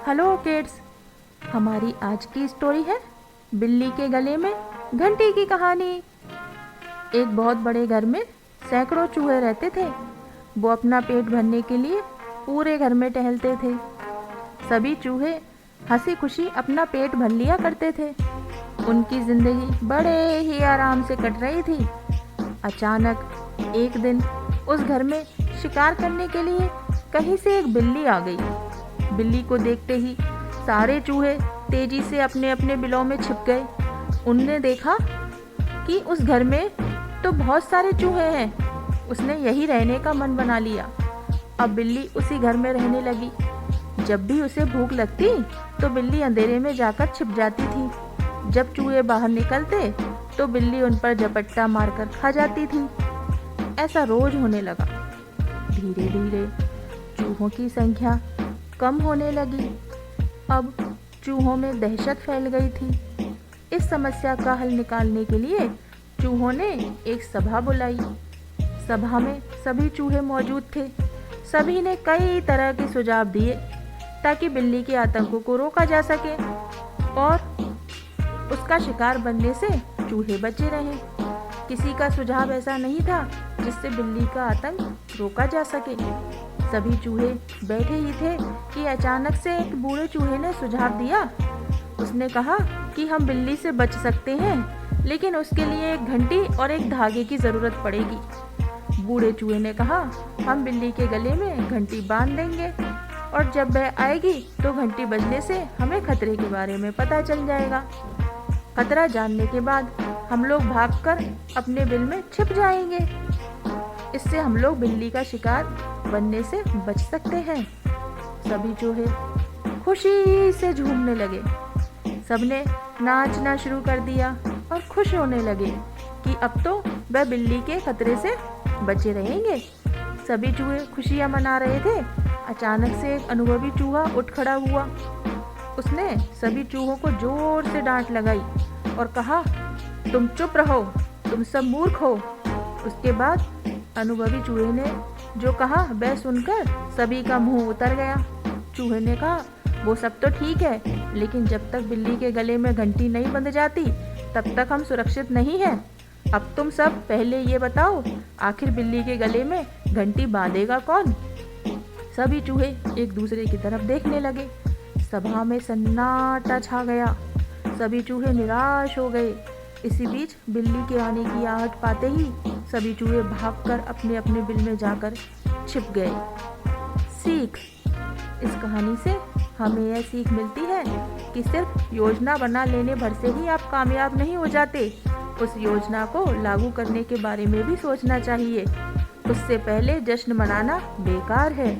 Hello kids. हमारी आज की स्टोरी है बिल्ली के गले में घंटी की कहानी। एक बहुत बड़े घर में सैकड़ों चूहे रहते थे। वो अपना पेट भरने के लिए पूरे घर में टहलते थे। सभी चूहे हंसी खुशी अपना पेट भर लिया करते थे। उनकी जिंदगी बड़े ही आराम से कट रही थी। अचानक एक दिन उस घर में शिकार करने के लिए कहीं से एक बिल्ली आ गई। बिल्ली को देखते ही सारे चूहे तेजी से अपने अपने बिलों में छिप गए। उनने देखा कि उस घर में तो बहुत सारे चूहे हैं। उसने यही रहने का मन बना लिया। अब बिल्ली उसी घर में रहने लगी। जब भी उसे भूख लगती तो बिल्ली अंधेरे में जाकर छिप जाती थी। जब चूहे बाहर निकलते तो बिल्ली उन पर झपट्टा मारकर खा जाती थी। ऐसा रोज होने लगा। धीरे धीरे चूहों की संख्या कम होने लगी। अब चूहों में दहशत फैल गई थी। इस समस्या का हल निकालने के लिए चूहों ने एक सभा बुलाई। सभा में सभी चूहे मौजूद थे। सभी ने कई तरह के सुझाव दिए ताकि बिल्ली के आतंकों को रोका जा सके और उसका शिकार बनने से चूहे बचे रहें। किसी का सुझाव ऐसा नहीं था जिससे बिल्ली का आतंक रोका जा सके। सभी चूहे बैठे ही थे कि अचानक से एक बूढ़े चूहे ने सुझाव दिया। उसने कहा कि हम बिल्ली से बच सकते हैं, लेकिन उसके लिए एक घंटी और एक धागे की ज़रूरत पड़ेगी। बूढ़े चूहे ने कहा, हम बिल्ली के गले में घंटी बांध देंगे और जब वह आएगी तो घंटी बजने से हमें खतरे के बारे में पता चल जाएगा। खतरा जानने के बाद हम लोग भागकर अपने बिल में छिप जाएंगे। इससे हम लोग बिल्ली का शिकार बनने से बच सकते हैं। सभी चूहे खुशी से झूमने लगे। सबने नाचना शुरू कर दिया और खुश होने लगे कि अब तो वह बिल्ली के खतरे से बचे रहेंगे। सभी चूहे खुशियां मना रहे थे। अचानक से एक अनुभवी चूहा उठ खड़ा हुआ। उसने सभी चूहों को जोर से डांट लगाई और कहा, तुम चुप रहो, तुम सब मूर्ख हो। उसके बाद अनुभवी चूहे ने जो कहा वह सुनकर सभी का मुंह उतर गया। चूहे ने कहा, वो सब तो ठीक है, लेकिन जब तक बिल्ली के गले में घंटी नहीं बंध जाती तब तक हम सुरक्षित नहीं हैं। अब तुम सब पहले ये बताओ, आखिर बिल्ली के गले में घंटी बांधेगा कौन? सभी चूहे एक दूसरे की तरफ देखने लगे। सभा में सन्नाटा छा गया। सभी चूहे निराश हो गए। इसी बीच बिल्ली के आने की आहट पाते ही सभी चूहे भागकर अपने अपने बिल में जाकर छिप गए। सीख। इस कहानी से हमें यह सीख मिलती है कि सिर्फ योजना बना लेने भर से ही आप कामयाब नहीं हो जाते। उस योजना को लागू करने के बारे में भी सोचना चाहिए। उससे पहले जश्न मनाना बेकार है।